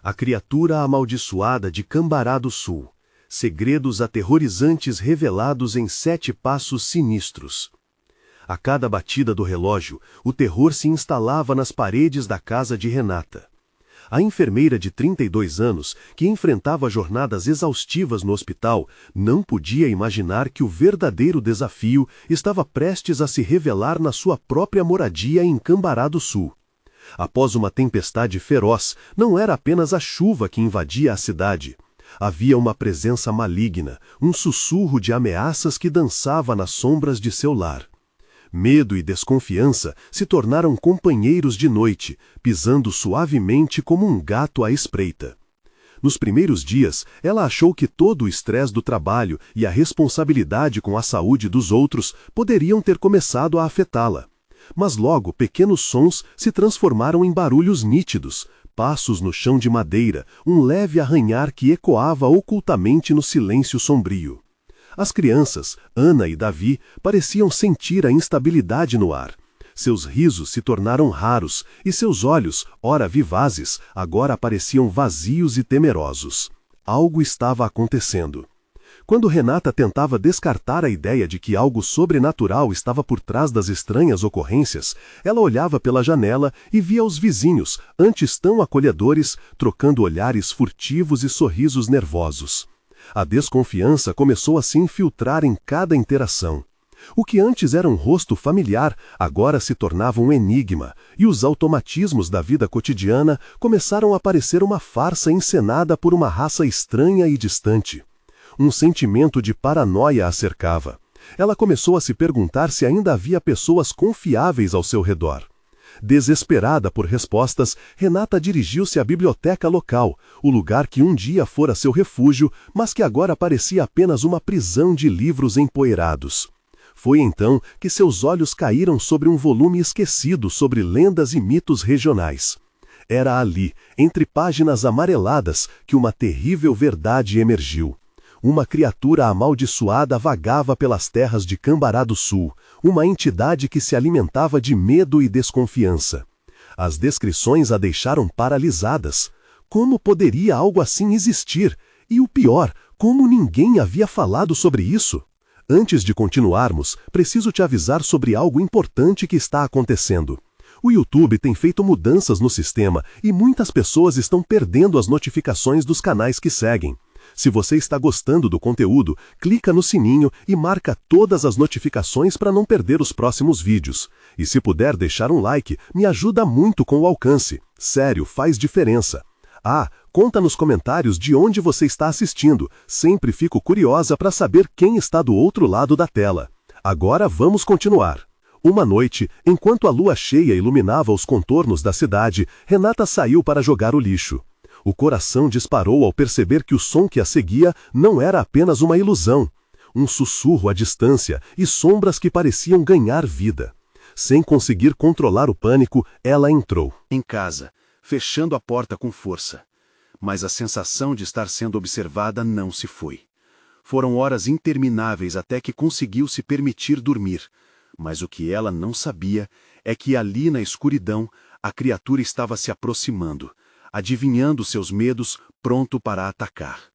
A criatura amaldiçoada de Cambará do Sul. Segredos aterrorizantes revelados em 7 passos sinistros. A cada batida do relógio, o terror se instalava nas paredes da casa de Renata. A enfermeira de 32 anos, que enfrentava jornadas exaustivas no hospital, não podia imaginar que o verdadeiro desafio estava prestes a se revelar na sua própria moradia em Cambará do Sul. Após uma tempestade feroz, não era apenas a chuva que invadia a cidade. Havia uma presença maligna, um sussurro de ameaças que dançava nas sombras de seu lar. Medo e desconfiança se tornaram companheiros de noite, pisando suavemente como um gato à espreita. Nos primeiros dias, ela achou que todo o estresse do trabalho e a responsabilidade com a saúde dos outros poderiam ter começado a afetá-la. Mas logo pequenos sons se transformaram em barulhos nítidos, passos no chão de madeira, um leve arranhar que ecoava ocultamente no silêncio sombrio. As crianças, Ana e Davi, pareciam sentir a instabilidade no ar. Seus risos se tornaram raros e seus olhos, ora vivazes, agora pareciam vazios e temerosos. Algo estava acontecendo. Quando Renata tentava descartar a ideia de que algo sobrenatural estava por trás das estranhas ocorrências, ela olhava pela janela e via os vizinhos, antes tão acolhedores, trocando olhares furtivos e sorrisos nervosos. A desconfiança começou a se infiltrar em cada interação. O que antes era um rosto familiar, agora se tornava um enigma, e os automatismos da vida cotidiana começaram a parecer uma farsa encenada por uma raça estranha e distante. Um sentimento de paranoia a cercava. Ela começou a se perguntar se ainda havia pessoas confiáveis ao seu redor. Desesperada por respostas, Renata dirigiu-se à biblioteca local, o lugar que um dia fora seu refúgio, mas que agora parecia apenas uma prisão de livros empoeirados. Foi então que seus olhos caíram sobre um volume esquecido sobre lendas e mitos regionais. Era ali, entre páginas amareladas, que uma terrível verdade emergiu. Uma criatura amaldiçoada vagava pelas terras de Cambará do Sul, uma entidade que se alimentava de medo e desconfiança. As descrições a deixaram paralisadas. Como poderia algo assim existir? E o pior, como ninguém havia falado sobre isso? Antes de continuarmos, preciso te avisar sobre algo importante que está acontecendo. O YouTube tem feito mudanças no sistema e muitas pessoas estão perdendo as notificações dos canais que seguem. Se você está gostando do conteúdo, clica no sininho e marca todas as notificações para não perder os próximos vídeos. E se puder deixar um like, me ajuda muito com o alcance. Sério, faz diferença. Conta nos comentários de onde você está assistindo. Sempre fico curiosa para saber quem está do outro lado da tela. Agora vamos continuar. Uma noite, enquanto a lua cheia iluminava os contornos da cidade, Renata saiu para jogar o lixo. O coração disparou ao perceber que o som que a seguia não era apenas uma ilusão. Um sussurro à distância e sombras que pareciam ganhar vida. Sem conseguir controlar o pânico, ela entrou em casa, fechando a porta com força. Mas a sensação de estar sendo observada não se foi. Foram horas intermináveis até que conseguiu se permitir dormir. Mas o que ela não sabia é que ali na escuridão, a criatura estava se aproximando, adivinhando seus medos, pronto para atacar.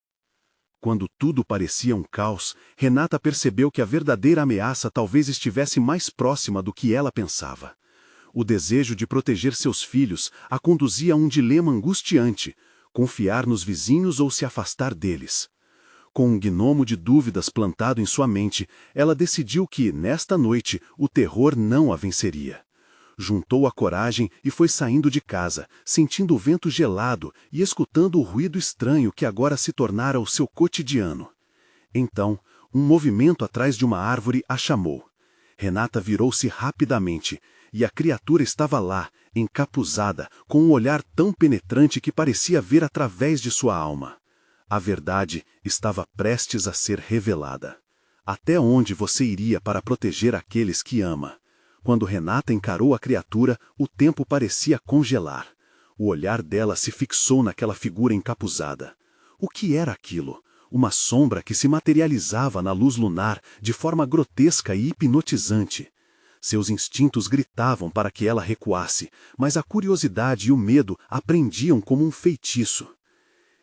Quando tudo parecia um caos, Renata percebeu que a verdadeira ameaça talvez estivesse mais próxima do que ela pensava. O desejo de proteger seus filhos a conduzia a um dilema angustiante: confiar nos vizinhos ou se afastar deles. Com um gnomo de dúvidas plantado em sua mente, ela decidiu que, nesta noite, o terror não a venceria. Juntou a coragem e foi saindo de casa, sentindo o vento gelado e escutando o ruído estranho que agora se tornara o seu cotidiano. Então, um movimento atrás de uma árvore a chamou. Renata virou-se rapidamente, e a criatura estava lá, encapuzada, com um olhar tão penetrante que parecia ver através de sua alma. A verdade estava prestes a ser revelada. Até onde você iria para proteger aqueles que ama? Quando Renata encarou a criatura, o tempo parecia congelar. O olhar dela se fixou naquela figura encapuzada. O que era aquilo? Uma sombra que se materializava na luz lunar de forma grotesca e hipnotizante. Seus instintos gritavam para que ela recuasse, mas a curiosidade e o medo a prendiam como um feitiço.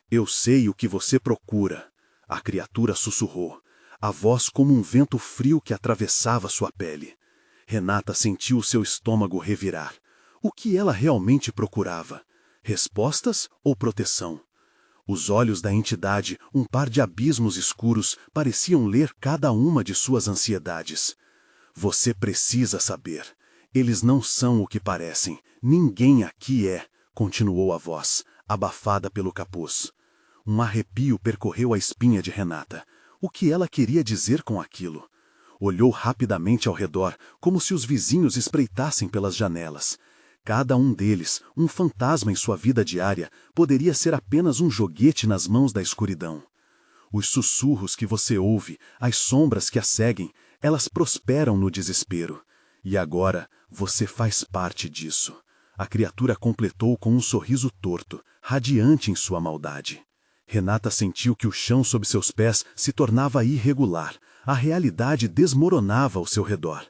Eu sei o que você procura, a criatura sussurrou, a voz como um vento frio que atravessava sua pele. Renata sentiu seu estômago revirar. O que ela realmente procurava? Respostas ou proteção? Os olhos da entidade, um par de abismos escuros, pareciam ler cada uma de suas ansiedades. Você precisa saber. Eles não são o que parecem. Ninguém aqui é, continuou a voz, abafada pelo capuz. Um arrepio percorreu a espinha de Renata. O que ela queria dizer com aquilo? Olhou rapidamente ao redor, como se os vizinhos espreitassem pelas janelas. Cada um deles, um fantasma em sua vida diária, poderia ser apenas um joguete nas mãos da escuridão. Os sussurros que você ouve, as sombras que a seguem, elas prosperam no desespero. E agora, você faz parte disso. A criatura completou com um sorriso torto, radiante em sua maldade. Renata sentiu que o chão sob seus pés se tornava irregular. A realidade desmoronava ao seu redor.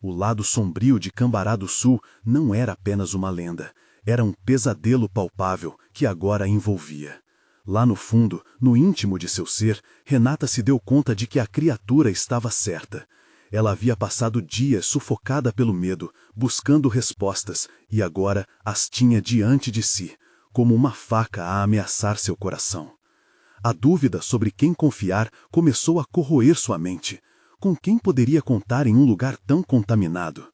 O lado sombrio de Cambará do Sul não era apenas uma lenda. Era um pesadelo palpável que agora a envolvia. Lá no fundo, no íntimo de seu ser, Renata se deu conta de que a criatura estava certa. Ela havia passado dias sufocada pelo medo, buscando respostas, e agora as tinha diante de si, como uma faca a ameaçar seu coração. A dúvida sobre quem confiar começou a corroer sua mente. Com quem poderia contar em um lugar tão contaminado?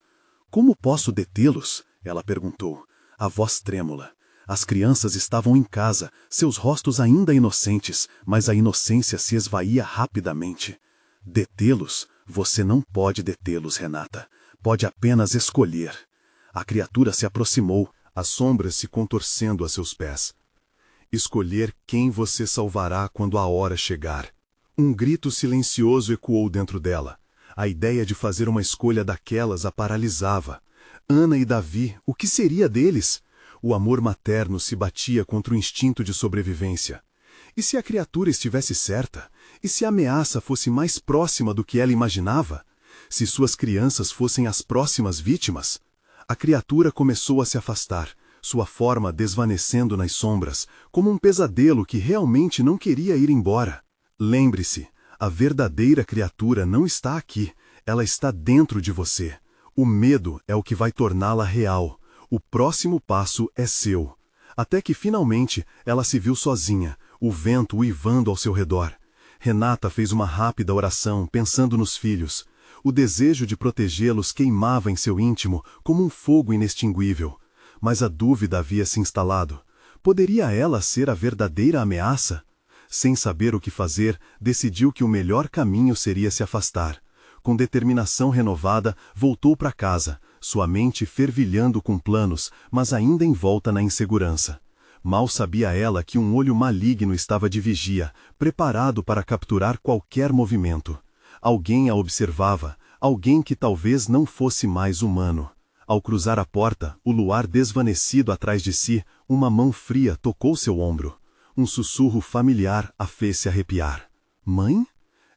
Como posso detê-los? Ela perguntou, a voz trêmula. As crianças estavam em casa, seus rostos ainda inocentes, mas a inocência se esvaía rapidamente. Detê-los? Você não pode detê-los, Renata. Pode apenas escolher. A criatura se aproximou, as sombras se contorcendo a seus pés. Escolher quem você salvará quando a hora chegar. Um grito silencioso ecoou dentro dela. A ideia de fazer uma escolha daquelas a paralisava. Ana e Davi, o que seria deles? O amor materno se batia contra o instinto de sobrevivência. E se a criatura estivesse certa? E se a ameaça fosse mais próxima do que ela imaginava? Se suas crianças fossem as próximas vítimas? A criatura começou a se afastar, sua forma desvanecendo nas sombras, como um pesadelo que realmente não queria ir embora. Lembre-se, a verdadeira criatura não está aqui, ela está dentro de você. O medo é o que vai torná-la real. O próximo passo é seu. Até que finalmente ela se viu sozinha, o vento uivando ao seu redor. Renata fez uma rápida oração, pensando nos filhos. O desejo de protegê-los queimava em seu íntimo como um fogo inextinguível. Mas a dúvida havia se instalado. Poderia ela ser a verdadeira ameaça? Sem saber o que fazer, decidiu que o melhor caminho seria se afastar. Com determinação renovada, voltou para casa, sua mente fervilhando com planos, mas ainda envolta na insegurança. Mal sabia ela que um olho maligno estava de vigia, preparado para capturar qualquer movimento. Alguém a observava, alguém que talvez não fosse mais humano. Ao cruzar a porta, o luar desvanecido atrás de si, uma mão fria tocou seu ombro. Um sussurro familiar a fez-se arrepiar. Mãe?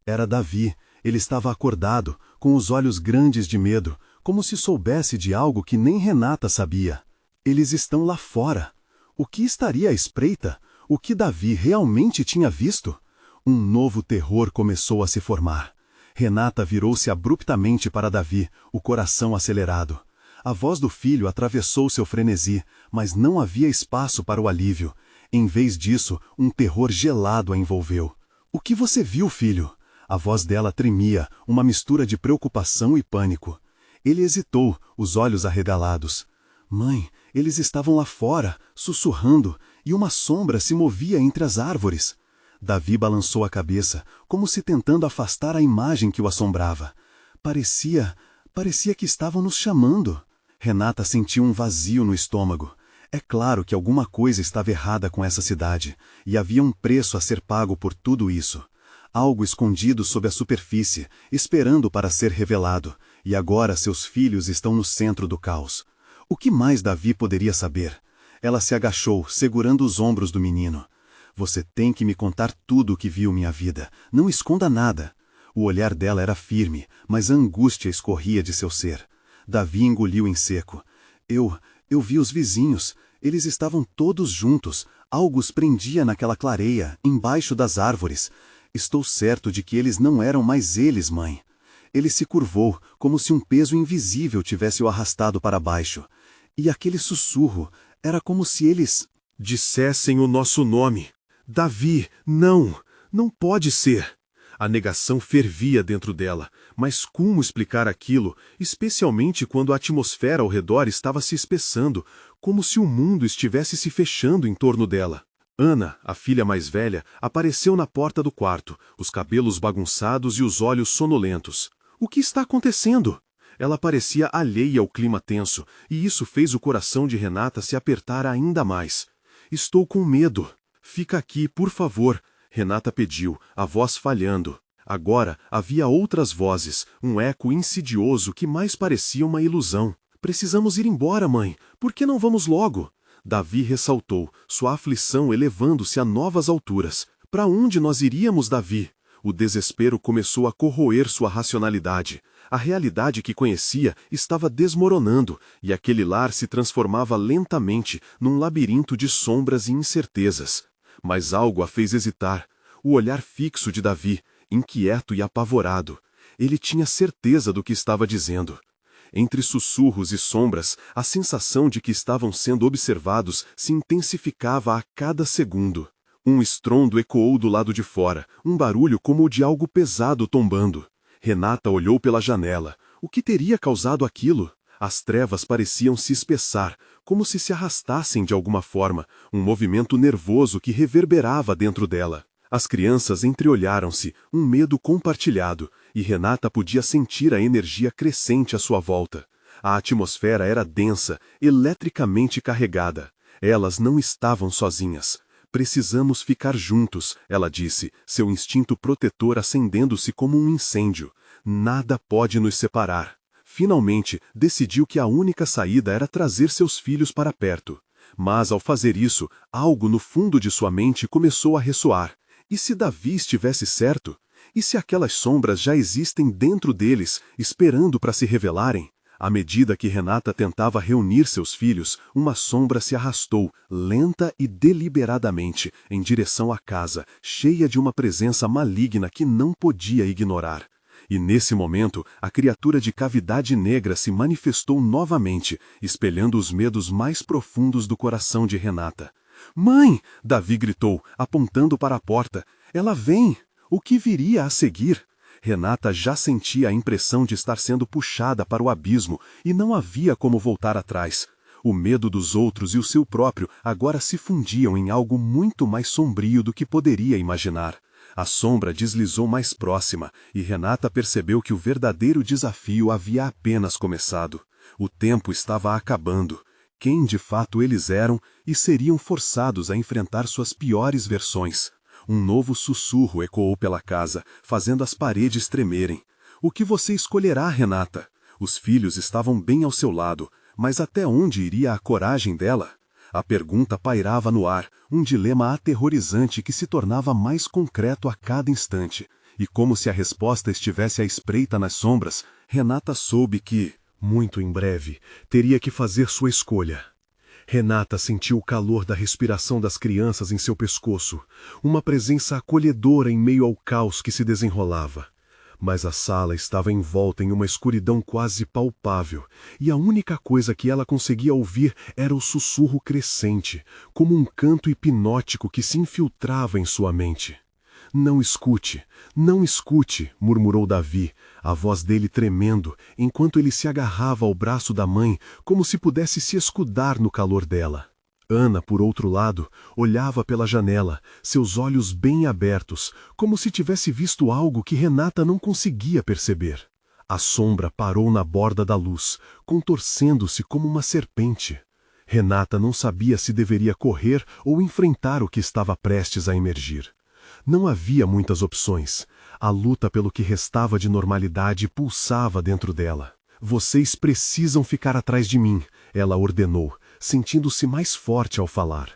Era Davi. Ele estava acordado, com os olhos grandes de medo, como se soubesse de algo que nem Renata sabia. Eles estão lá fora. O que estaria à espreita? O que Davi realmente tinha visto? Um novo terror começou a se formar. Renata virou-se abruptamente para Davi, o coração acelerado. A voz do filho atravessou seu frenesi, mas não havia espaço para o alívio. Em vez disso, um terror gelado a envolveu. O que você viu, filho? A voz dela tremia, uma mistura de preocupação e pânico. Ele hesitou, os olhos arregalados. Mãe, eles estavam lá fora, sussurrando, e uma sombra se movia entre as árvores. Davi balançou a cabeça, como se tentando afastar a imagem que o assombrava. Parecia que estavam nos chamando. Renata sentiu um vazio no estômago. É claro que alguma coisa estava errada com essa cidade, e havia um preço a ser pago por tudo isso. Algo escondido sob a superfície, esperando para ser revelado, e agora seus filhos estão no centro do caos. O que mais Davi poderia saber? Ela se agachou, segurando os ombros do menino. Você tem que me contar tudo o que viu minha vida. Não esconda nada. O olhar dela era firme, mas a angústia escorria de seu ser. Davi engoliu em seco. Eu vi os vizinhos. Eles estavam todos juntos. Algo os prendia naquela clareia, embaixo das árvores. Estou certo de que eles não eram mais eles, mãe. Ele se curvou, como se um peso invisível tivesse o arrastado para baixo. E aquele sussurro, era como se eles dissessem o nosso nome. Davi, não, não pode ser. A negação fervia dentro dela, mas como explicar aquilo, especialmente quando a atmosfera ao redor estava se espessando, como se o mundo estivesse se fechando em torno dela. Ana, a filha mais velha, apareceu na porta do quarto, os cabelos bagunçados e os olhos sonolentos. O que está acontecendo? Ela parecia alheia ao clima tenso, e isso fez o coração de Renata se apertar ainda mais. Estou com medo. Fica aqui, por favor. Renata pediu, a voz falhando. Agora havia outras vozes, um eco insidioso que mais parecia uma ilusão. Precisamos ir embora, mãe. Por que não vamos logo? Davi ressaltou, sua aflição elevando-se a novas alturas. Para onde nós iríamos, Davi? O desespero começou a corroer sua racionalidade. A realidade que conhecia estava desmoronando, e aquele lar se transformava lentamente num labirinto de sombras e incertezas. Mas algo a fez hesitar. O olhar fixo de Davi, inquieto e apavorado. Ele tinha certeza do que estava dizendo. Entre sussurros e sombras, a sensação de que estavam sendo observados se intensificava a cada segundo. Um estrondo ecoou do lado de fora, um barulho como o de algo pesado tombando. Renata olhou pela janela. O que teria causado aquilo? As trevas pareciam se espessar, como se arrastassem de alguma forma, um movimento nervoso que reverberava dentro dela. As crianças entreolharam-se, um medo compartilhado, e Renata podia sentir a energia crescente à sua volta. A atmosfera era densa, eletricamente carregada. Elas não estavam sozinhas. Precisamos ficar juntos, ela disse, seu instinto protetor acendendo-se como um incêndio. Nada pode nos separar. Finalmente, decidiu que a única saída era trazer seus filhos para perto. Mas, ao fazer isso, algo no fundo de sua mente começou a ressoar. E se Davi estivesse certo? E se aquelas sombras já existem dentro deles, esperando para se revelarem? À medida que Renata tentava reunir seus filhos, uma sombra se arrastou, lenta e deliberadamente, em direção à casa, cheia de uma presença maligna que não podia ignorar. E nesse momento, a criatura de cavidade negra se manifestou novamente, espelhando os medos mais profundos do coração de Renata. "Mãe!" Davi gritou, apontando para a porta. "Ela vem! O que viria a seguir?" Renata já sentia a impressão de estar sendo puxada para o abismo e não havia como voltar atrás. O medo dos outros e o seu próprio agora se fundiam em algo muito mais sombrio do que poderia imaginar. A sombra deslizou mais próxima, e Renata percebeu que o verdadeiro desafio havia apenas começado. O tempo estava acabando. Quem de fato eles eram e seriam forçados a enfrentar suas piores versões. Um novo sussurro ecoou pela casa, fazendo as paredes tremerem. "O que você escolherá, Renata?" Os filhos estavam bem ao seu lado, mas até onde iria a coragem dela? A pergunta pairava no ar, um dilema aterrorizante que se tornava mais concreto a cada instante. E como se a resposta estivesse à espreita nas sombras, Renata soube que, muito em breve, teria que fazer sua escolha. Renata sentiu o calor da respiração das crianças em seu pescoço, uma presença acolhedora em meio ao caos que se desenrolava. Mas a sala estava envolta em uma escuridão quase palpável, e a única coisa que ela conseguia ouvir era o sussurro crescente, como um canto hipnótico que se infiltrava em sua mente. "Não escute, não escute", murmurou Davi, a voz dele tremendo, enquanto ele se agarrava ao braço da mãe, como se pudesse se escudar no calor dela. Ana, por outro lado, olhava pela janela, seus olhos bem abertos, como se tivesse visto algo que Renata não conseguia perceber. A sombra parou na borda da luz, contorcendo-se como uma serpente. Renata não sabia se deveria correr ou enfrentar o que estava prestes a emergir. Não havia muitas opções. A luta pelo que restava de normalidade pulsava dentro dela. "Vocês precisam ficar atrás de mim", ela ordenou, sentindo-se mais forte ao falar.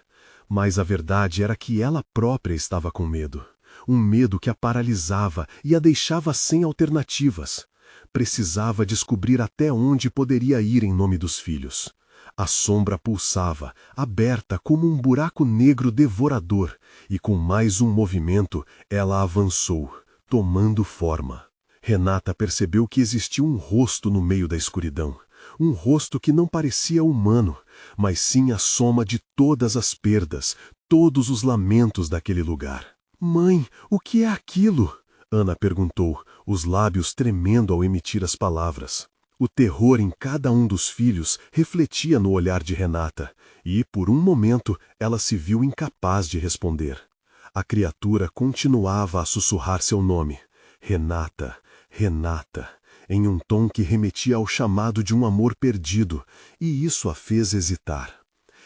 Mas a verdade era que ela própria estava com medo. Um medo que a paralisava e a deixava sem alternativas. Precisava descobrir até onde poderia ir em nome dos filhos. A sombra pulsava, aberta como um buraco negro devorador, e com mais um movimento ela avançou, tomando forma. Renata percebeu que existia um rosto no meio da escuridão. Um rosto que não parecia humano, mas sim a soma de todas as perdas, todos os lamentos daquele lugar. Mãe, o que é aquilo? Ana perguntou, os lábios tremendo ao emitir as palavras. O terror em cada um dos filhos refletia no olhar de Renata, e, por um momento, ela se viu incapaz de responder. A criatura continuava a sussurrar seu nome. Renata, Renata, em um tom que remetia ao chamado de um amor perdido, e isso a fez hesitar.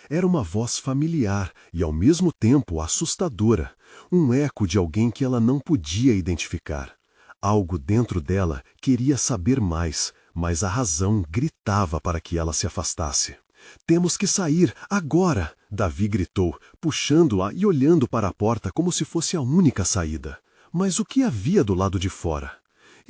Era uma voz familiar e, ao mesmo tempo, assustadora, um eco de alguém que ela não podia identificar. Algo dentro dela queria saber mais, mas a razão gritava para que ela se afastasse. Temos que sair, agora! Davi gritou, puxando-a e olhando para a porta como se fosse a única saída. Mas o que havia do lado de fora?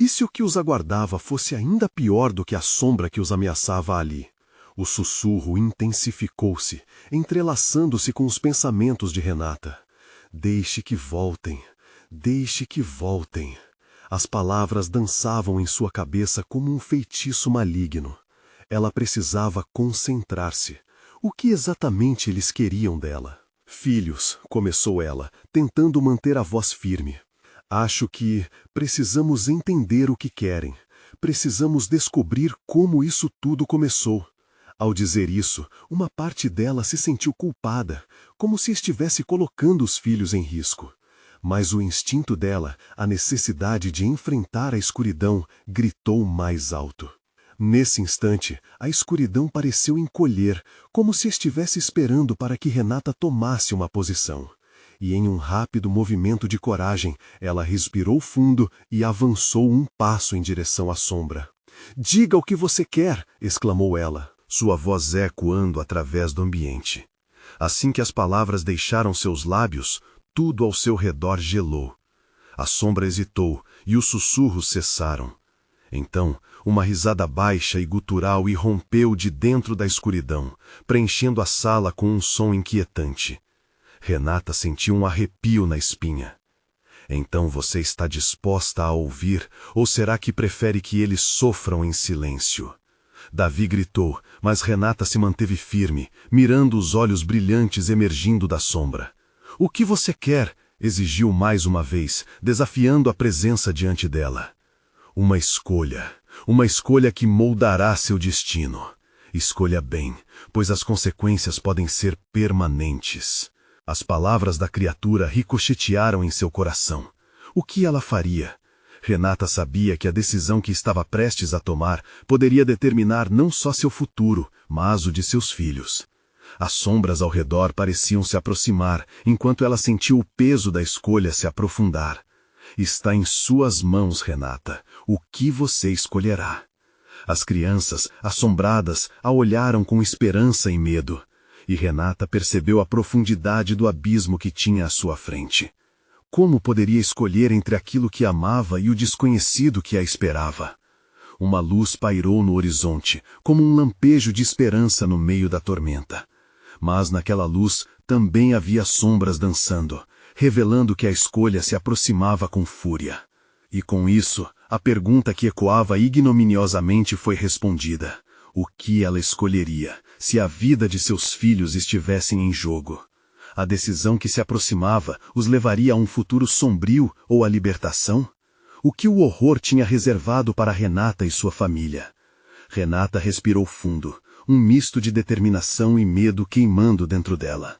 E se o que os aguardava fosse ainda pior do que a sombra que os ameaçava ali? O sussurro intensificou-se, entrelaçando-se com os pensamentos de Renata. Deixe que voltem, deixe que voltem. As palavras dançavam em sua cabeça como um feitiço maligno. Ela precisava concentrar-se. O que exatamente eles queriam dela? Filhos, começou ela, tentando manter a voz firme. Acho que precisamos entender o que querem. Precisamos descobrir como isso tudo começou. Ao dizer isso, uma parte dela se sentiu culpada, como se estivesse colocando os filhos em risco. Mas o instinto dela, a necessidade de enfrentar a escuridão, gritou mais alto. Nesse instante, a escuridão pareceu encolher, como se estivesse esperando para que Renata tomasse uma posição. E em um rápido movimento de coragem, ela respirou fundo e avançou um passo em direção à sombra. "Diga o que você quer!" exclamou ela, sua voz ecoando através do ambiente. Assim que as palavras deixaram seus lábios, tudo ao seu redor gelou. A sombra hesitou e os sussurros cessaram. Então, uma risada baixa e gutural irrompeu de dentro da escuridão, preenchendo a sala com um som inquietante. Renata sentiu um arrepio na espinha. Então você está disposta a ouvir, ou será que prefere que eles sofram em silêncio? Davi gritou, mas Renata se manteve firme, mirando os olhos brilhantes emergindo da sombra. "O que você quer?" exigiu mais uma vez, desafiando a presença diante dela. Uma escolha que moldará seu destino. Escolha bem, pois as consequências podem ser permanentes. As palavras da criatura ricochetearam em seu coração. O que ela faria? Renata sabia que a decisão que estava prestes a tomar poderia determinar não só seu futuro, mas o de seus filhos. As sombras ao redor pareciam se aproximar, enquanto ela sentiu o peso da escolha se aprofundar. Está em suas mãos, Renata. O que você escolherá? As crianças, assombradas, a olharam com esperança e medo. E Renata percebeu a profundidade do abismo que tinha à sua frente. Como poderia escolher entre aquilo que amava e o desconhecido que a esperava? Uma luz pairou no horizonte, como um lampejo de esperança no meio da tormenta. Mas naquela luz também havia sombras dançando, revelando que a escolha se aproximava com fúria. E com isso, a pergunta que ecoava ignominiosamente foi respondida. O que ela escolheria, se a vida de seus filhos estivessem em jogo? A decisão que se aproximava os levaria a um futuro sombrio ou à libertação? O que o horror tinha reservado para Renata e sua família? Renata respirou fundo, um misto de determinação e medo queimando dentro dela.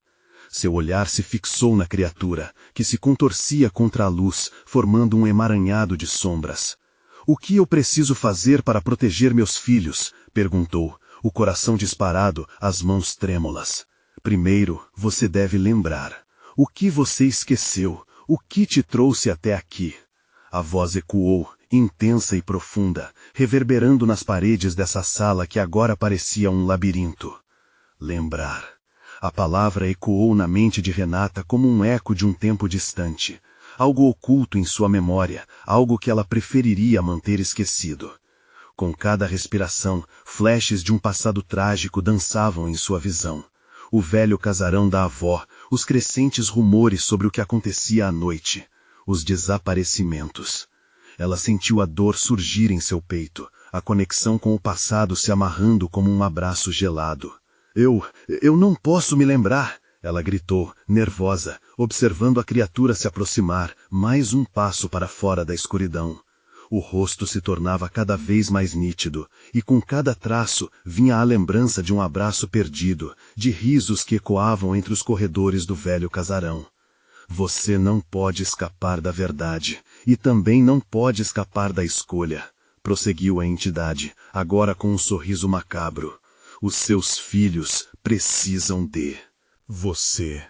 Seu olhar se fixou na criatura, que se contorcia contra a luz, formando um emaranhado de sombras. "O que eu preciso fazer para proteger meus filhos?" perguntou, o coração disparado, as mãos trêmulas. "Primeiro, você deve lembrar. O que você esqueceu? O que te trouxe até aqui?" A voz ecoou, intensa e profunda, reverberando nas paredes dessa sala que agora parecia um labirinto. Lembrar. A palavra ecoou na mente de Renata como um eco de um tempo distante. Algo oculto em sua memória, algo que ela preferiria manter esquecido. Com cada respiração, flashes de um passado trágico dançavam em sua visão. O velho casarão da avó, os crescentes rumores sobre o que acontecia à noite, os desaparecimentos. Ela sentiu a dor surgir em seu peito, a conexão com o passado se amarrando como um abraço gelado. Eu não posso me lembrar, ela gritou, nervosa, observando a criatura se aproximar, mais um passo para fora da escuridão. O rosto se tornava cada vez mais nítido, e com cada traço vinha a lembrança de um abraço perdido, de risos que ecoavam entre os corredores do velho casarão. Você não pode escapar da verdade, e também não pode escapar da escolha, prosseguiu a entidade, agora com um sorriso macabro. Os seus filhos precisam de você.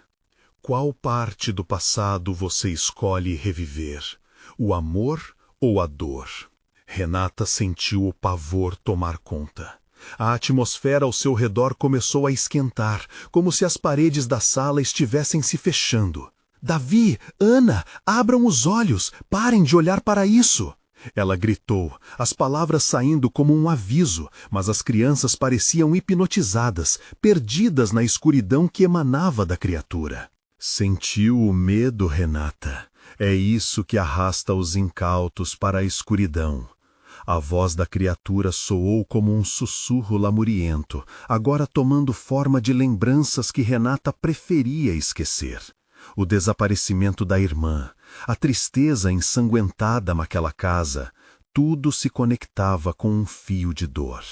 Qual parte do passado você escolhe reviver? O amor ou a dor? Renata sentiu o pavor tomar conta. A atmosfera ao seu redor começou a esquentar, como se as paredes da sala estivessem se fechando. Davi, Ana, abram os olhos, parem de olhar para isso! Ela gritou, as palavras saindo como um aviso, mas as crianças pareciam hipnotizadas, perdidas na escuridão que emanava da criatura. Sentiu o medo, Renata. É isso que arrasta os incautos para a escuridão. A voz da criatura soou como um sussurro lamuriento, agora tomando forma de lembranças que Renata preferia esquecer. O desaparecimento da irmã, a tristeza ensanguentada naquela casa, tudo se conectava com um fio de dor.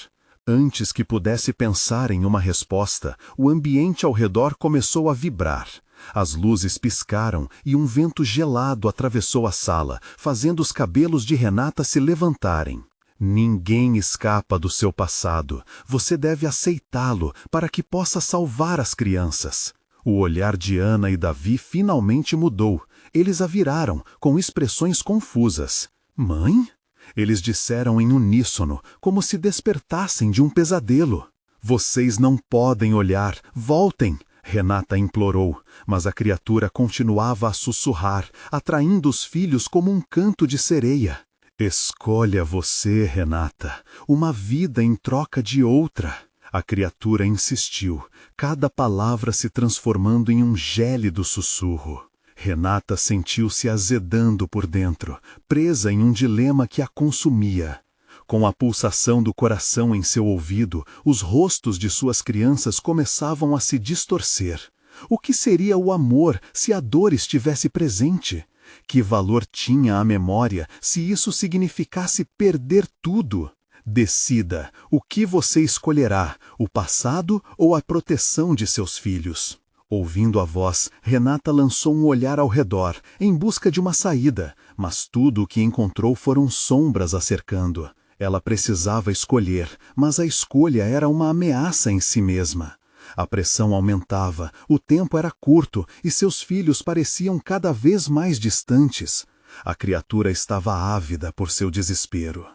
Antes que pudesse pensar em uma resposta, o ambiente ao redor começou a vibrar. As luzes piscaram e um vento gelado atravessou a sala, fazendo os cabelos de Renata se levantarem. Ninguém escapa do seu passado. Você deve aceitá-lo para que possa salvar as crianças. O olhar de Ana e Davi finalmente mudou. Eles a viraram, com expressões confusas. Mãe? Eles disseram em uníssono, como se despertassem de um pesadelo. Vocês não podem olhar. Voltem! Renata implorou, mas a criatura continuava a sussurrar, atraindo os filhos como um canto de sereia. Escolha você, Renata, uma vida em troca de outra. A criatura insistiu, cada palavra se transformando em um gélido sussurro. Renata sentiu-se azedando por dentro, presa em um dilema que a consumia. Com a pulsação do coração em seu ouvido, os rostos de suas crianças começavam a se distorcer. O que seria o amor se a dor estivesse presente? Que valor tinha a memória se isso significasse perder tudo? Decida, o que você escolherá, o passado ou a proteção de seus filhos? Ouvindo a voz, Renata lançou um olhar ao redor, em busca de uma saída, mas tudo o que encontrou foram sombras a cercando. Ela precisava escolher, mas a escolha era uma ameaça em si mesma. A pressão aumentava, o tempo era curto e seus filhos pareciam cada vez mais distantes. A criatura estava ávida por seu desespero.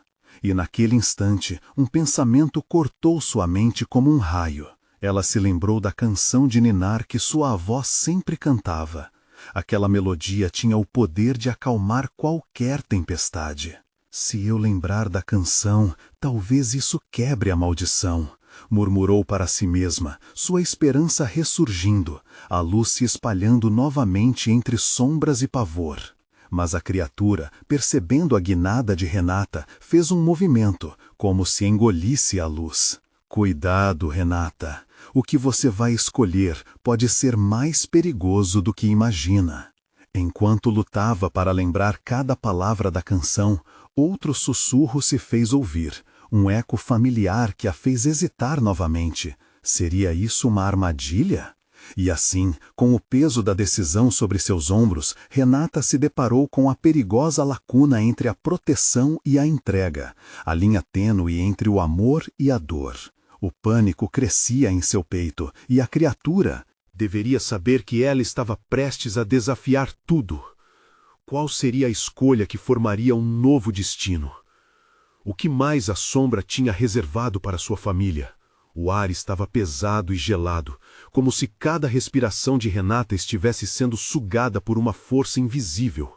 E naquele instante, um pensamento cortou sua mente como um raio. Ela se lembrou da canção de ninar que sua avó sempre cantava. Aquela melodia tinha o poder de acalmar qualquer tempestade. Se eu lembrar da canção, talvez isso quebre a maldição, murmurou para si mesma, sua esperança ressurgindo, a luz se espalhando novamente entre sombras e pavor. Mas a criatura, percebendo a guinada de Renata, fez um movimento, como se engolisse a luz. Cuidado, Renata. O que você vai escolher pode ser mais perigoso do que imagina. Enquanto lutava para lembrar cada palavra da canção, outro sussurro se fez ouvir, um eco familiar que a fez hesitar novamente. Seria isso uma armadilha? E assim, com o peso da decisão sobre seus ombros, Renata se deparou com a perigosa lacuna entre a proteção e a entrega, a linha tênue entre o amor e a dor. O pânico crescia em seu peito, e a criatura deveria saber que ela estava prestes a desafiar tudo. Qual seria a escolha que formaria um novo destino? O que mais a sombra tinha reservado para sua família? O ar estava pesado e gelado, como se cada respiração de Renata estivesse sendo sugada por uma força invisível.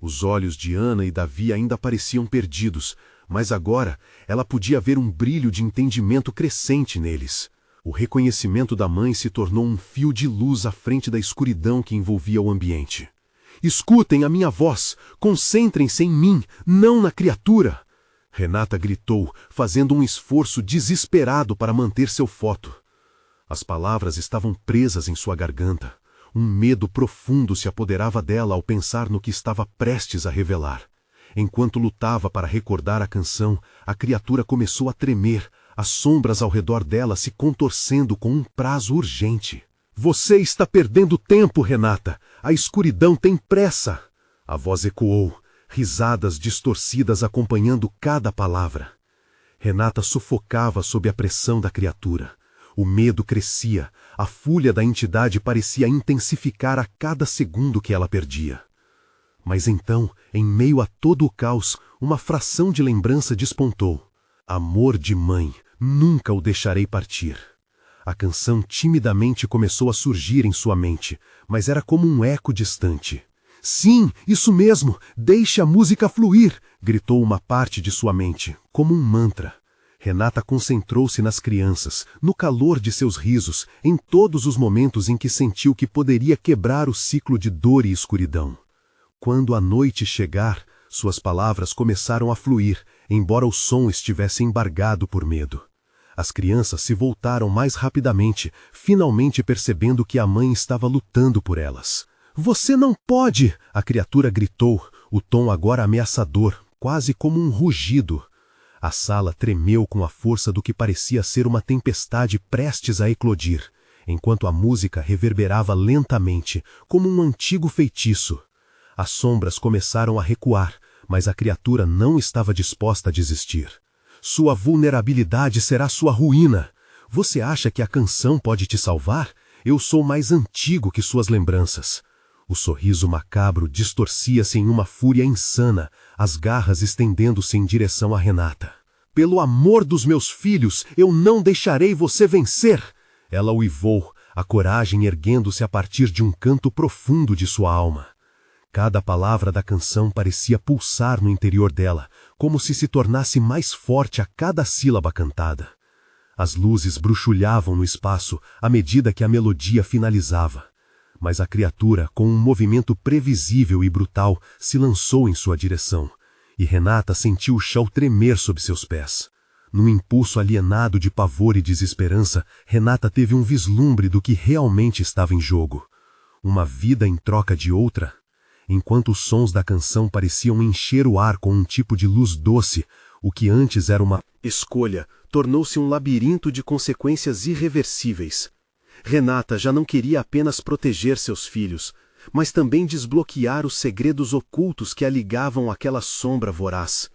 Os olhos de Ana e Davi ainda pareciam perdidos, Mas agora ela podia ver um brilho de entendimento crescente neles. O reconhecimento da mãe se tornou um fio de luz à frente da escuridão que envolvia o ambiente. Escutem a minha voz, concentrem-se em mim, não na criatura! Renata gritou, fazendo um esforço desesperado para manter seu foco. As palavras estavam presas em sua garganta. Um medo profundo se apoderava dela ao pensar no que estava prestes a revelar. Enquanto lutava para recordar a canção, a criatura começou a tremer, as sombras ao redor dela se contorcendo com um prazo urgente. Você está perdendo tempo, Renata! A escuridão tem pressa! A voz ecoou, risadas distorcidas acompanhando cada palavra. Renata sufocava sob a pressão da criatura. O medo crescia, a fúria da entidade parecia intensificar a cada segundo que ela perdia. Mas então, em meio a todo o caos, uma fração de lembrança despontou. Amor de mãe, nunca o deixarei partir. A canção timidamente começou a surgir em sua mente, mas era como um eco distante. Sim, isso mesmo, deixe a música fluir, gritou uma parte de sua mente, como um mantra. Renata concentrou-se nas crianças, no calor de seus risos, em todos os momentos em que sentiu que poderia quebrar o ciclo de dor e escuridão. Quando a noite chegar, suas palavras começaram a fluir, embora o som estivesse embargado por medo. As crianças se voltaram mais rapidamente, finalmente percebendo que a mãe estava lutando por elas. Você não pode! A criatura gritou, o tom agora ameaçador, quase como um rugido. A sala tremeu com a força do que parecia ser uma tempestade prestes a eclodir, enquanto a música reverberava lentamente, como um antigo feitiço. As sombras começaram a recuar, mas a criatura não estava disposta a desistir. Sua vulnerabilidade será sua ruína. Você acha que a canção pode te salvar? Eu sou mais antigo que suas lembranças. O sorriso macabro distorcia-se em uma fúria insana, as garras estendendo-se em direção a Renata. Pelo amor dos meus filhos, eu não deixarei você vencer! Ela uivou, a coragem erguendo-se a partir de um canto profundo de sua alma. Cada palavra da canção parecia pulsar no interior dela, como se tornasse mais forte a cada sílaba cantada. As luzes bruxulhavam no espaço à medida que a melodia finalizava. Mas a criatura, com um movimento previsível e brutal, se lançou em sua direção, e Renata sentiu o chão tremer sob seus pés. Num impulso alienado de pavor e desesperança, Renata teve um vislumbre do que realmente estava em jogo. Uma vida em troca de outra? Enquanto os sons da canção pareciam encher o ar com um tipo de luz doce, o que antes era uma escolha tornou-se um labirinto de consequências irreversíveis. Renata já não queria apenas proteger seus filhos, mas também desbloquear os segredos ocultos que a ligavam àquela sombra voraz.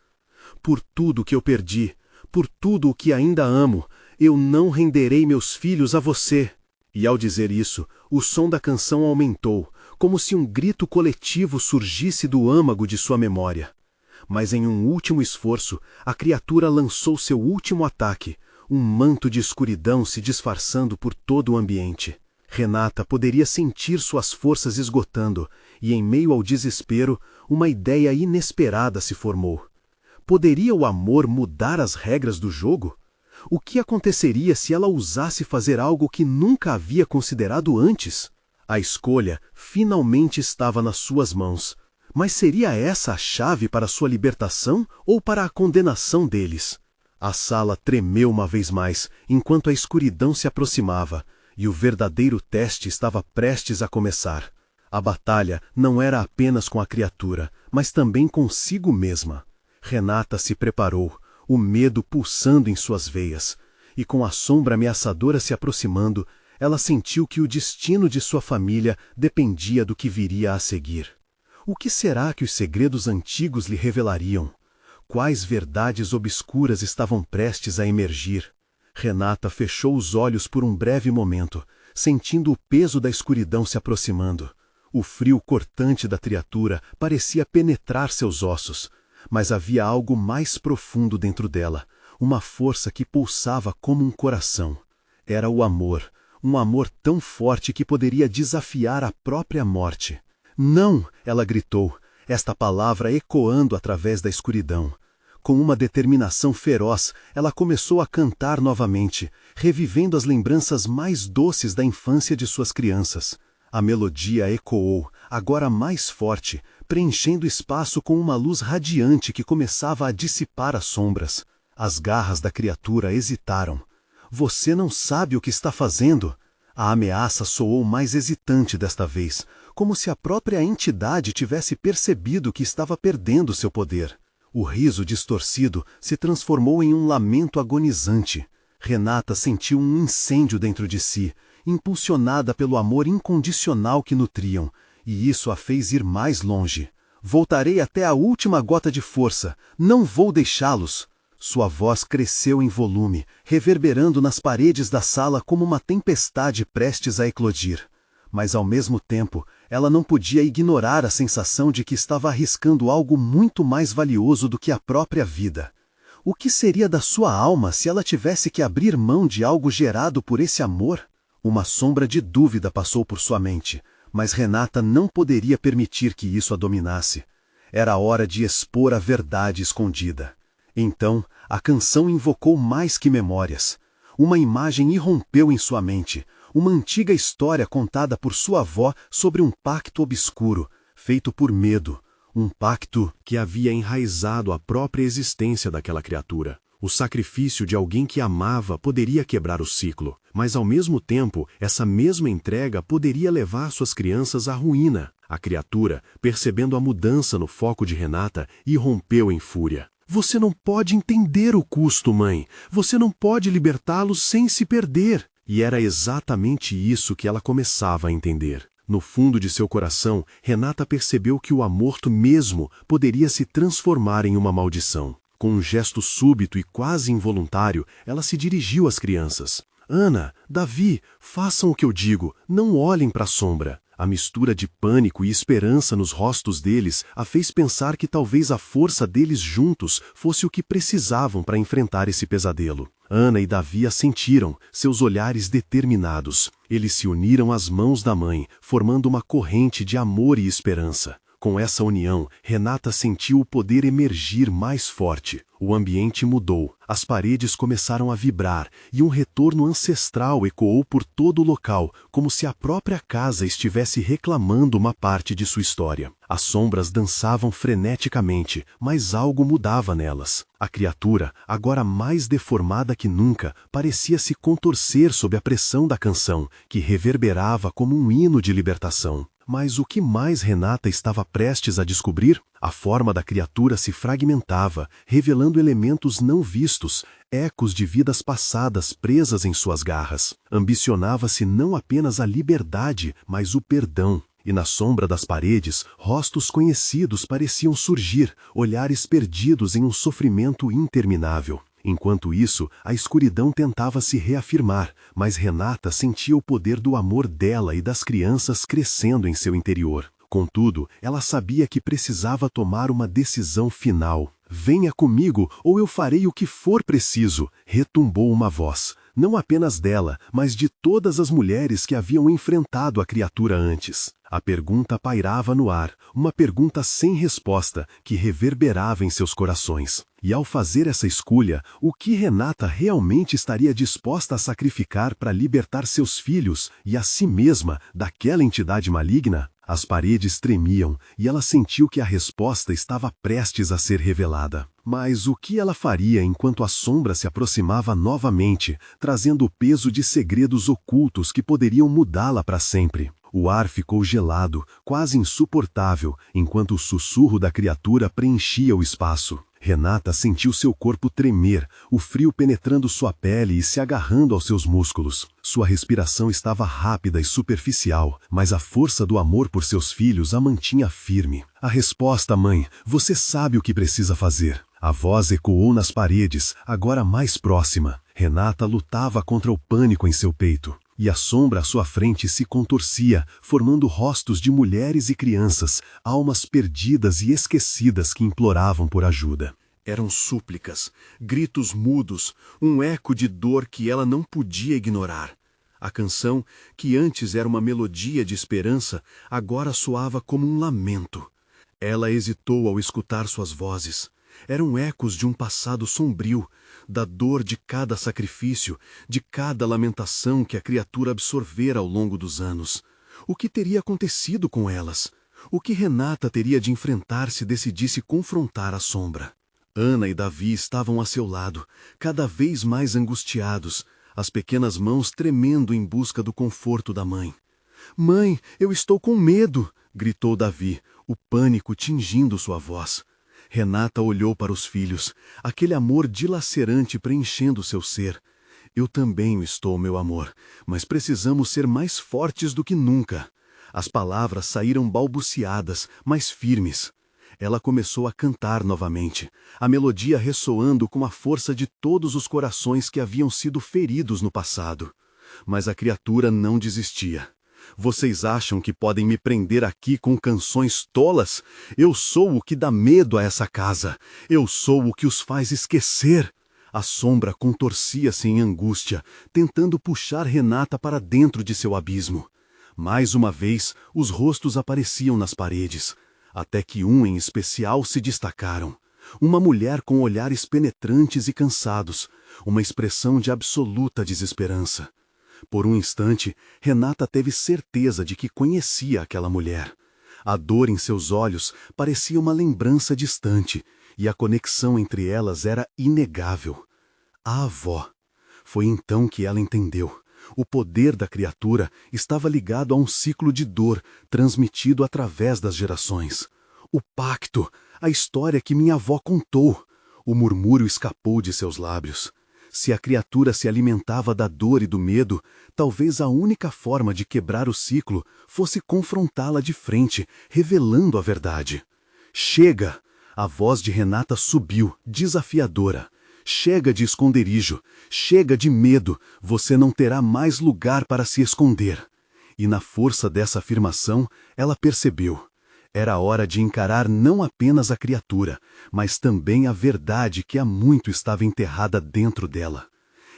Por tudo que eu perdi, por tudo o que ainda amo, eu não renderei meus filhos a você. E ao dizer isso, o som da canção aumentou, como se um grito coletivo surgisse do âmago de sua memória. Mas em um último esforço, a criatura lançou seu último ataque, um manto de escuridão se disfarçando por todo o ambiente. Renata poderia sentir suas forças esgotando, e em meio ao desespero, uma ideia inesperada se formou. Poderia o amor mudar as regras do jogo? O que aconteceria se ela ousasse fazer algo que nunca havia considerado antes? A escolha finalmente estava nas suas mãos. Mas seria essa a chave para sua libertação ou para a condenação deles? A sala tremeu uma vez mais, enquanto a escuridão se aproximava, e o verdadeiro teste estava prestes a começar. A batalha não era apenas com a criatura, mas também consigo mesma. Renata se preparou, o medo pulsando em suas veias, e com a sombra ameaçadora se aproximando, ela sentiu que o destino de sua família dependia do que viria a seguir. O que será que os segredos antigos lhe revelariam? Quais verdades obscuras estavam prestes a emergir? Renata fechou os olhos por um breve momento, sentindo o peso da escuridão se aproximando. O frio cortante da criatura parecia penetrar seus ossos, mas havia algo mais profundo dentro dela, uma força que pulsava como um coração. Era o amor, um amor tão forte que poderia desafiar a própria morte. Não! Ela gritou, esta palavra ecoando através da escuridão. Com uma determinação feroz, ela começou a cantar novamente, revivendo as lembranças mais doces da infância de suas crianças. A melodia ecoou, agora mais forte, preenchendo o espaço com uma luz radiante que começava a dissipar as sombras. As garras da criatura hesitaram. Você não sabe o que está fazendo? A ameaça soou mais hesitante desta vez, como se a própria entidade tivesse percebido que estava perdendo seu poder. O riso distorcido se transformou em um lamento agonizante. Renata sentiu um incêndio dentro de si, impulsionada pelo amor incondicional que nutriam, e isso a fez ir mais longe. Voltarei até a última gota de força, não vou deixá-los. Sua voz cresceu em volume, reverberando nas paredes da sala como uma tempestade prestes a eclodir. Mas ao mesmo tempo, ela não podia ignorar a sensação de que estava arriscando algo muito mais valioso do que a própria vida. O que seria da sua alma se ela tivesse que abrir mão de algo gerado por esse amor? Uma sombra de dúvida passou por sua mente, mas Renata não poderia permitir que isso a dominasse. Era hora de expor a verdade escondida. Então, a canção invocou mais que memórias. Uma imagem irrompeu em sua mente, uma antiga história contada por sua avó sobre um pacto obscuro, feito por medo, um pacto que havia enraizado a própria existência daquela criatura. O sacrifício de alguém que amava poderia quebrar o ciclo, mas ao mesmo tempo, essa mesma entrega poderia levar suas crianças à ruína. A criatura, percebendo a mudança no foco de Renata, irrompeu em fúria. Você não pode entender o custo, mãe. Você não pode libertá-los sem se perder. E era exatamente isso que ela começava a entender. No fundo de seu coração, Renata percebeu que o amor mesmo poderia se transformar em uma maldição. Com um gesto súbito e quase involuntário, ela se dirigiu às crianças. Ana, Davi, façam o que eu digo, não olhem para a sombra. A mistura de pânico e esperança nos rostos deles a fez pensar que talvez a força deles juntos fosse o que precisavam para enfrentar esse pesadelo. Ana e Davi a sentiram, seus olhares determinados. Eles se uniram às mãos da mãe, formando uma corrente de amor e esperança. Com essa união, Renata sentiu o poder emergir mais forte. O ambiente mudou, as paredes começaram a vibrar e um retorno ancestral ecoou por todo o local, como se a própria casa estivesse reclamando uma parte de sua história. As sombras dançavam freneticamente, mas algo mudava nelas. A criatura, agora mais deformada que nunca, parecia se contorcer sob a pressão da canção, que reverberava como um hino de libertação. Mas o que mais Renata estava prestes a descobrir? A forma da criatura se fragmentava, revelando elementos não vistos, ecos de vidas passadas presas em suas garras. Ambicionava-se não apenas a liberdade, mas o perdão. E na sombra das paredes, rostos conhecidos pareciam surgir, olhares perdidos em um sofrimento interminável. Enquanto isso, a escuridão tentava se reafirmar, mas Renata sentia o poder do amor dela e das crianças crescendo em seu interior. Contudo, ela sabia que precisava tomar uma decisão final. Venha comigo, ou eu farei o que for preciso, retumbou uma voz. Não apenas dela, mas de todas as mulheres que haviam enfrentado a criatura antes. A pergunta pairava no ar, uma pergunta sem resposta, que reverberava em seus corações. E ao fazer essa escolha, o que Renata realmente estaria disposta a sacrificar para libertar seus filhos e a si mesma daquela entidade maligna? As paredes tremiam e ela sentiu que a resposta estava prestes a ser revelada. Mas o que ela faria enquanto a sombra se aproximava novamente, trazendo o peso de segredos ocultos que poderiam mudá-la para sempre? O ar ficou gelado, quase insuportável, enquanto o sussurro da criatura preenchia o espaço. Renata sentiu seu corpo tremer, o frio penetrando sua pele e se agarrando aos seus músculos. Sua respiração estava rápida e superficial, mas a força do amor por seus filhos a mantinha firme. A resposta, mãe, você sabe o que precisa fazer. A voz ecoou nas paredes, agora mais próxima. Renata lutava contra o pânico em seu peito. E a sombra à sua frente se contorcia, formando rostos de mulheres e crianças, almas perdidas e esquecidas que imploravam por ajuda. Eram súplicas, gritos mudos, um eco de dor que ela não podia ignorar. A canção, que antes era uma melodia de esperança, agora soava como um lamento. Ela hesitou ao escutar suas vozes. Eram ecos de um passado sombrio, da dor de cada sacrifício, de cada lamentação que a criatura absorvera ao longo dos anos. O que teria acontecido com elas? O que Renata teria de enfrentar se decidisse confrontar a sombra? Ana e Davi estavam a seu lado, cada vez mais angustiados, as pequenas mãos tremendo em busca do conforto da mãe. "Mãe, eu estou com medo!" gritou Davi, o pânico tingindo sua voz. Renata olhou para os filhos, aquele amor dilacerante preenchendo seu ser. "Eu também o estou, meu amor, mas precisamos ser mais fortes do que nunca." As palavras saíram balbuciadas, mas firmes. Ela começou a cantar novamente, a melodia ressoando com a força de todos os corações que haviam sido feridos no passado. Mas a criatura não desistia. "Vocês acham que podem me prender aqui com canções tolas? Eu sou o que dá medo a essa casa. Eu sou o que os faz esquecer." A sombra contorcia-se em angústia, tentando puxar Renata para dentro de seu abismo. Mais uma vez, os rostos apareciam nas paredes, até que um em especial se destacaram. Uma mulher com olhares penetrantes e cansados, uma expressão de absoluta desesperança. Por um instante, Renata teve certeza de que conhecia aquela mulher. A dor em seus olhos parecia uma lembrança distante, e a conexão entre elas era inegável. A avó. Foi então que ela entendeu. O poder da criatura estava ligado a um ciclo de dor transmitido através das gerações. "O pacto, a história que minha avó contou." O murmúrio escapou de seus lábios. Se a criatura se alimentava da dor e do medo, talvez a única forma de quebrar o ciclo fosse confrontá-la de frente, revelando a verdade. "Chega!" A voz de Renata subiu, desafiadora. "Chega de esconderijo, chega de medo, você não terá mais lugar para se esconder." E na força dessa afirmação, ela percebeu. Era hora de encarar não apenas a criatura, mas também a verdade que há muito estava enterrada dentro dela.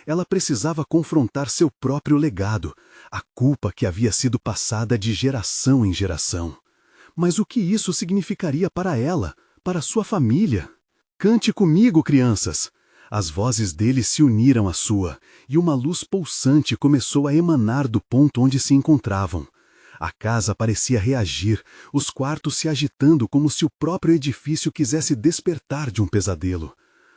Ela precisava confrontar seu próprio legado, a culpa que havia sido passada de geração em geração. Mas o que isso significaria para ela, para sua família? "Cante comigo, crianças!" As vozes deles se uniram à sua, e uma luz pulsante começou a emanar do ponto onde se encontravam. A casa parecia reagir, os quartos se agitando como se o próprio edifício quisesse despertar de um pesadelo.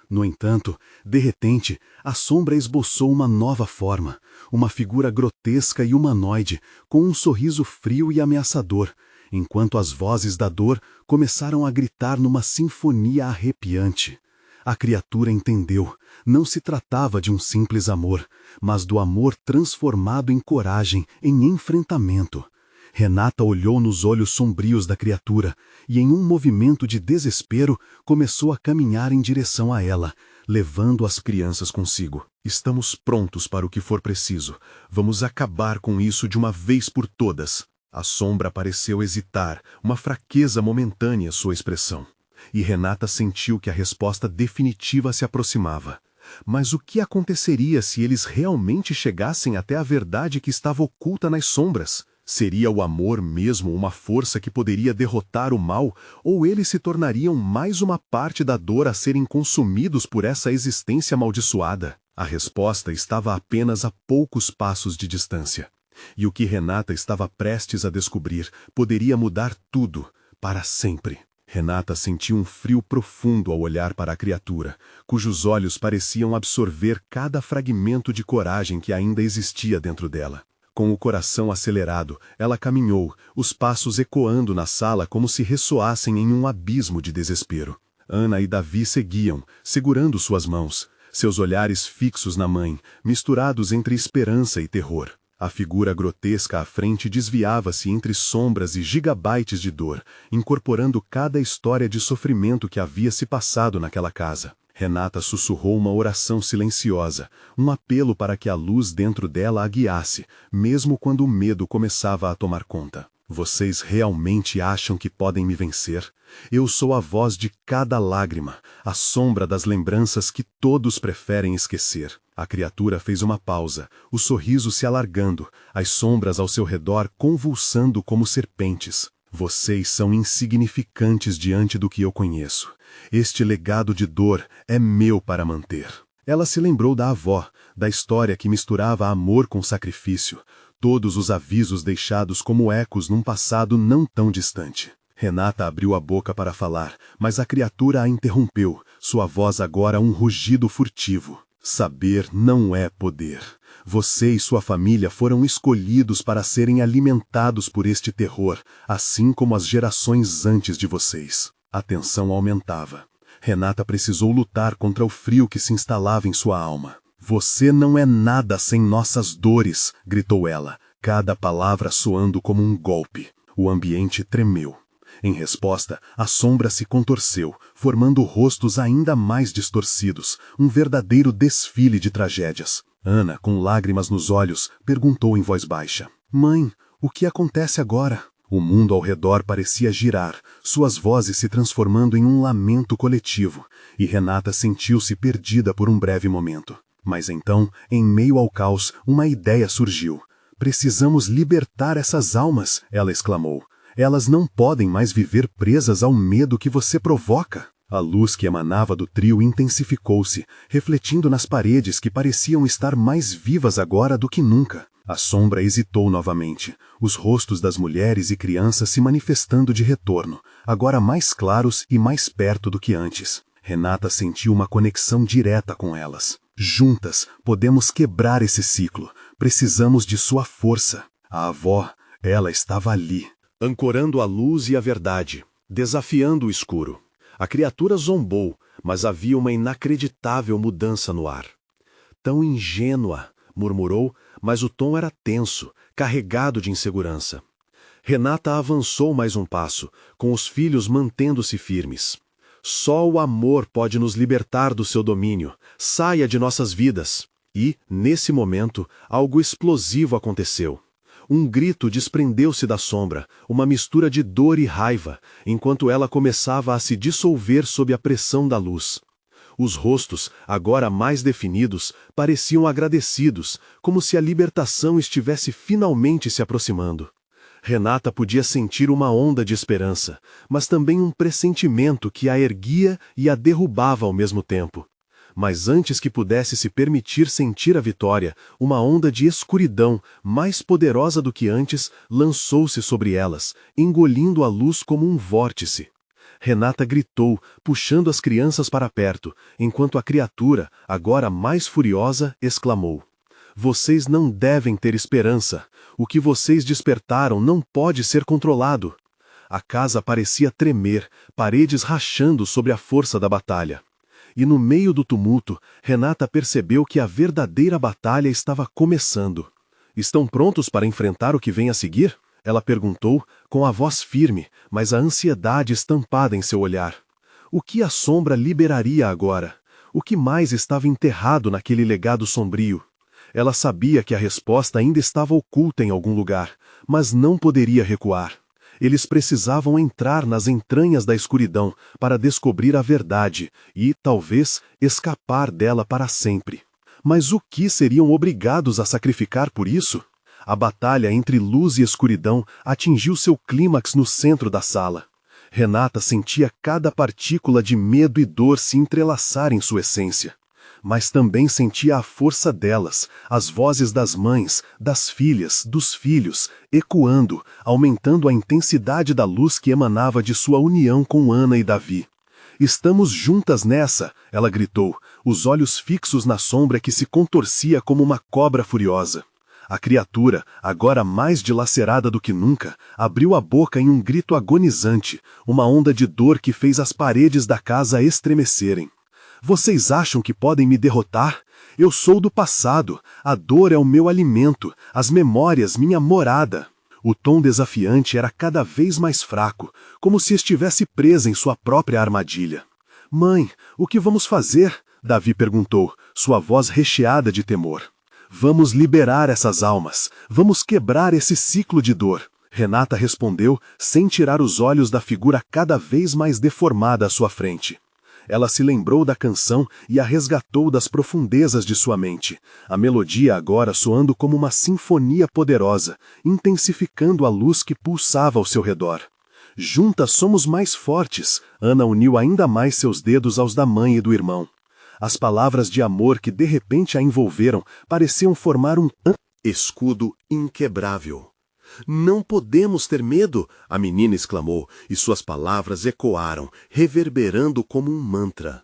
No entanto, de repente, a sombra esboçou uma nova forma, uma figura grotesca e humanoide, com um sorriso frio e ameaçador, enquanto as vozes da dor começaram a gritar numa sinfonia arrepiante. A criatura entendeu, não se tratava de um simples amor, mas do amor transformado em coragem, em enfrentamento. Renata olhou nos olhos sombrios da criatura e, em um movimento de desespero, começou a caminhar em direção a ela, levando as crianças consigo. "Estamos prontos para o que for preciso. Vamos acabar com isso de uma vez por todas." A sombra pareceu hesitar, uma fraqueza momentânea sua expressão. E Renata sentiu que a resposta definitiva se aproximava. Mas o que aconteceria se eles realmente chegassem até a verdade que estava oculta nas sombras? Seria o amor mesmo uma força que poderia derrotar o mal, ou eles se tornariam mais uma parte da dor a serem consumidos por essa existência amaldiçoada? A resposta estava apenas a poucos passos de distância. E o que Renata estava prestes a descobrir poderia mudar tudo, para sempre. Renata sentiu um frio profundo ao olhar para a criatura, cujos olhos pareciam absorver cada fragmento de coragem que ainda existia dentro dela. Com o coração acelerado, ela caminhou, os passos ecoando na sala como se ressoassem em um abismo de desespero. Ana e Davi seguiam, segurando suas mãos, seus olhares fixos na mãe, misturados entre esperança e terror. A figura grotesca à frente desviava-se entre sombras e gigabytes de dor, incorporando cada história de sofrimento que havia se passado naquela casa. Renata sussurrou uma oração silenciosa, um apelo para que a luz dentro dela a guiasse, mesmo quando o medo começava a tomar conta. "Vocês realmente acham que podem me vencer? Eu sou a voz de cada lágrima, a sombra das lembranças que todos preferem esquecer." A criatura fez uma pausa, o sorriso se alargando, as sombras ao seu redor convulsando como serpentes. Vocês são insignificantes diante do que eu conheço. Este legado de dor é meu para manter. Ela se lembrou da avó, da história que misturava amor com sacrifício, todos os avisos deixados como ecos num passado não tão distante. Renata abriu a boca para falar, mas a criatura a interrompeu, sua voz agora um rugido furtivo. Saber não é poder. Você e sua família foram escolhidos para serem alimentados por este terror, assim como as gerações antes de vocês. A tensão aumentava. Renata precisou lutar contra o frio que se instalava em sua alma. Você não é nada sem nossas dores, gritou ela, cada palavra soando como um golpe. O ambiente tremeu. Em resposta, a sombra se contorceu, formando rostos ainda mais distorcidos, um verdadeiro desfile de tragédias. Ana, com lágrimas nos olhos, perguntou em voz baixa: Mãe, o que acontece agora? O mundo ao redor parecia girar, suas vozes se transformando em um lamento coletivo, e Renata sentiu-se perdida por um breve momento. Mas então, em meio ao caos, uma ideia surgiu. Precisamos libertar essas almas, ela exclamou. Elas não podem mais viver presas ao medo que você provoca. A luz que emanava do trio intensificou-se, refletindo nas paredes que pareciam estar mais vivas agora do que nunca. A sombra hesitou novamente, os rostos das mulheres e crianças se manifestando de retorno, agora mais claros e mais perto do que antes. Renata sentiu uma conexão direta com elas. Juntas, podemos quebrar esse ciclo. Precisamos de sua força. A avó, ela estava ali, ancorando a luz e a verdade, desafiando o escuro. A criatura zombou, mas havia uma inacreditável mudança no ar. Tão ingênua, murmurou, mas o tom era tenso, carregado de insegurança. Renata avançou mais um passo, com os filhos mantendo-se firmes. Só o amor pode nos libertar do seu domínio. Saia de nossas vidas. E, nesse momento, algo explosivo aconteceu. Um grito desprendeu-se da sombra, uma mistura de dor e raiva, enquanto ela começava a se dissolver sob a pressão da luz. Os rostos, agora mais definidos, pareciam agradecidos, como se a libertação estivesse finalmente se aproximando. Renata podia sentir uma onda de esperança, mas também um pressentimento que a erguia e a derrubava ao mesmo tempo. Mas antes que pudesse se permitir sentir a vitória, uma onda de escuridão, mais poderosa do que antes, lançou-se sobre elas, engolindo a luz como um vórtice. Renata gritou, puxando as crianças para perto, enquanto a criatura, agora mais furiosa, exclamou: Vocês não devem ter esperança. O que vocês despertaram não pode ser controlado. A casa parecia tremer, paredes rachando sob a força da batalha. E no meio do tumulto, Renata percebeu que a verdadeira batalha estava começando. Estão prontos para enfrentar o que vem a seguir? Ela perguntou, com a voz firme, mas a ansiedade estampada em seu olhar. O que a sombra liberaria agora? O que mais estava enterrado naquele legado sombrio? Ela sabia que a resposta ainda estava oculta em algum lugar, mas não poderia recuar. Eles precisavam entrar nas entranhas da escuridão para descobrir a verdade e, talvez, escapar dela para sempre. Mas o que seriam obrigados a sacrificar por isso? A batalha entre luz e escuridão atingiu seu clímax no centro da sala. Renata sentia cada partícula de medo e dor se entrelaçar em sua essência. Mas também sentia a força delas, as vozes das mães, das filhas, dos filhos, ecoando, aumentando a intensidade da luz que emanava de sua união com Ana e Davi. Estamos juntas nessa, ela gritou, os olhos fixos na sombra que se contorcia como uma cobra furiosa. A criatura, agora mais dilacerada do que nunca, abriu a boca em um grito agonizante, uma onda de dor que fez as paredes da casa estremecerem. Vocês acham que podem me derrotar? Eu sou do passado, a dor é o meu alimento, as memórias minha morada. O tom desafiante era cada vez mais fraco, como se estivesse presa em sua própria armadilha. Mãe, o que vamos fazer? Davi perguntou, sua voz recheada de temor. Vamos liberar essas almas, vamos quebrar esse ciclo de dor. Renata respondeu, sem tirar os olhos da figura cada vez mais deformada à sua frente. Ela se lembrou da canção e a resgatou das profundezas de sua mente, a melodia agora soando como uma sinfonia poderosa, intensificando a luz que pulsava ao seu redor. Juntas somos mais fortes. Ana uniu ainda mais seus dedos aos da mãe e do irmão. As palavras de amor que de repente a envolveram pareciam formar um escudo inquebrável. Não podemos ter medo, a menina exclamou, e suas palavras ecoaram, reverberando como um mantra.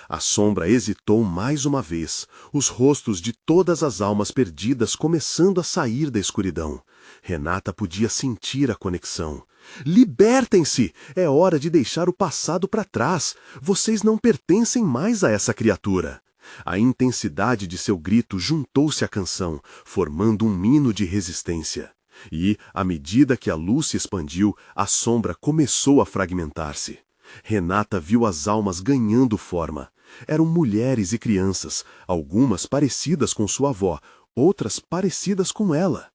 A sombra hesitou mais uma vez, os rostos de todas as almas perdidas começando a sair da escuridão. Renata podia sentir a conexão. Libertem-se! É hora de deixar o passado para trás. Vocês não pertencem mais a essa criatura. A intensidade de seu grito juntou-se à canção, formando um hino de resistência. E, à medida que a luz se expandiu, a sombra começou a fragmentar-se. Renata viu as almas ganhando forma. Eram mulheres e crianças, algumas parecidas com sua avó, outras parecidas com ela.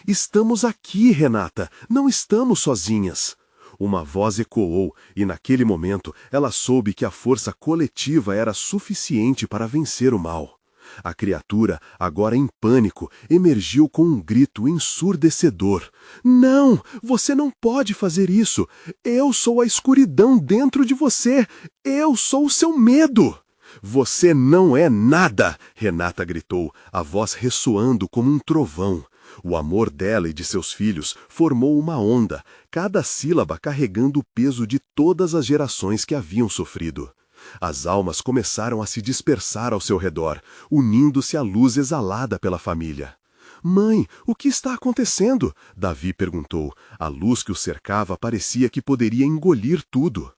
Estamos aqui, Renata, não estamos sozinhas. Uma voz ecoou e, naquele momento, ela soube que a força coletiva era suficiente para vencer o mal. A criatura, agora em pânico, emergiu com um grito ensurdecedor. Não! Você não pode fazer isso! Eu sou a escuridão dentro de você! Eu sou o seu medo! Você não é nada! Renata gritou, a voz ressoando como um trovão. O amor dela e de seus filhos formou uma onda, cada sílaba carregando o peso de todas as gerações que haviam sofrido. As almas começaram a se dispersar ao seu redor, unindo-se à luz exalada pela família. Mãe, o que está acontecendo? Davi perguntou. A luz que o cercava parecia que poderia engolir tudo.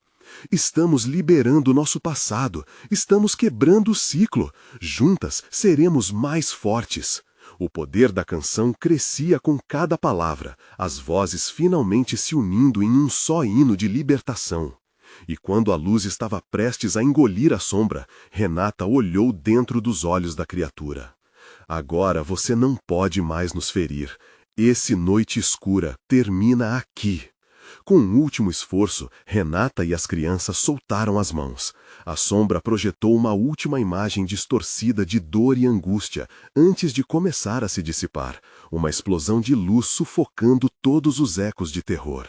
Estamos liberando nosso passado, estamos quebrando o ciclo. Juntas seremos mais fortes. O poder da canção crescia com cada palavra, as vozes finalmente se unindo em um só hino de libertação. E quando a luz estava prestes a engolir a sombra, Renata olhou dentro dos olhos da criatura. Agora você não pode mais nos ferir. Esse noite escura termina aqui. Com um último esforço, Renata e as crianças soltaram as mãos. A sombra projetou uma última imagem distorcida de dor e angústia, antes de começar a se dissipar, uma explosão de luz sufocando todos os ecos de terror.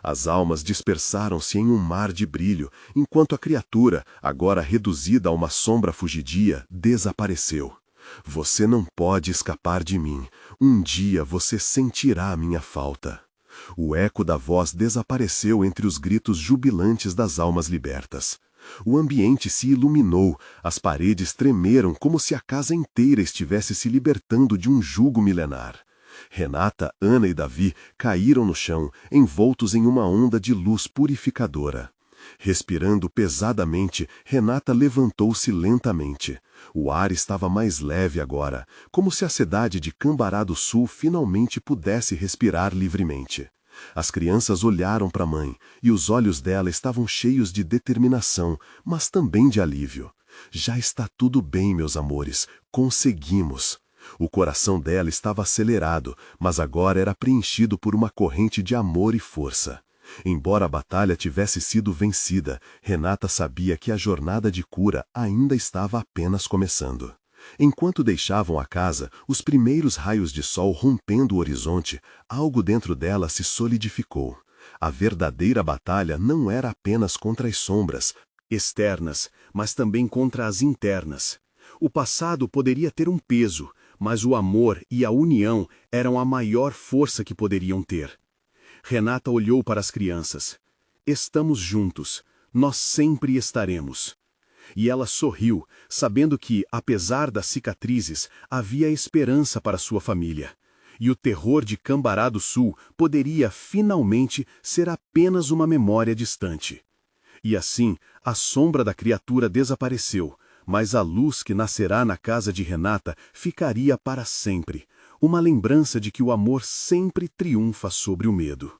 As almas dispersaram-se em um mar de brilho, enquanto a criatura, agora reduzida a uma sombra fugidia, desapareceu. Você não pode escapar de mim. Um dia você sentirá a minha falta. O eco da voz desapareceu entre os gritos jubilantes das almas libertas. O ambiente se iluminou, as paredes tremeram como se a casa inteira estivesse se libertando de um jugo milenar. Renata, Ana e Davi caíram no chão, envoltos em uma onda de luz purificadora. Respirando pesadamente, Renata levantou-se lentamente. O ar estava mais leve agora, como se a cidade de Cambará do Sul finalmente pudesse respirar livremente. As crianças olharam para a mãe, e os olhos dela estavam cheios de determinação, mas também de alívio. Já está tudo bem, meus amores, conseguimos. O coração dela estava acelerado, mas agora era preenchido por uma corrente de amor e força. Embora a batalha tivesse sido vencida, Renata sabia que a jornada de cura ainda estava apenas começando. Enquanto deixavam a casa, os primeiros raios de sol rompendo o horizonte, algo dentro dela se solidificou. A verdadeira batalha não era apenas contra as sombras externas, mas também contra as internas. O passado poderia ter um peso, mas o amor e a união eram a maior força que poderiam ter. Renata olhou para as crianças. Estamos juntos. Nós sempre estaremos. E ela sorriu, sabendo que, apesar das cicatrizes, havia esperança para sua família. E o terror de Cambará do Sul poderia, finalmente, ser apenas uma memória distante. E assim, a sombra da criatura desapareceu, mas a luz que nascerá na casa de Renata ficaria para sempre, uma lembrança de que o amor sempre triunfa sobre o medo.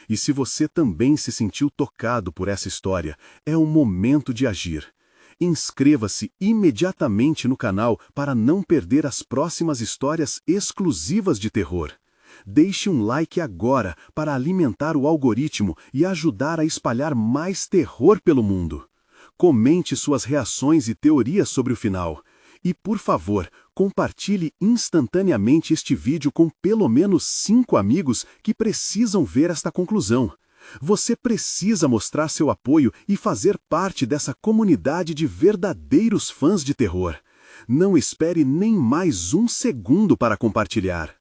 E se você também se sentiu tocado por essa história, é o momento de agir. Inscreva-se imediatamente no canal para não perder as próximas histórias exclusivas de terror. Deixe um like agora para alimentar o algoritmo e ajudar a espalhar mais terror pelo mundo. Comente suas reações e teorias sobre o final. E, por favor, compartilhe instantaneamente este vídeo com pelo menos 5 amigos que precisam ver esta conclusão. Você precisa mostrar seu apoio e fazer parte dessa comunidade de verdadeiros fãs de terror. Não espere nem mais um segundo para compartilhar.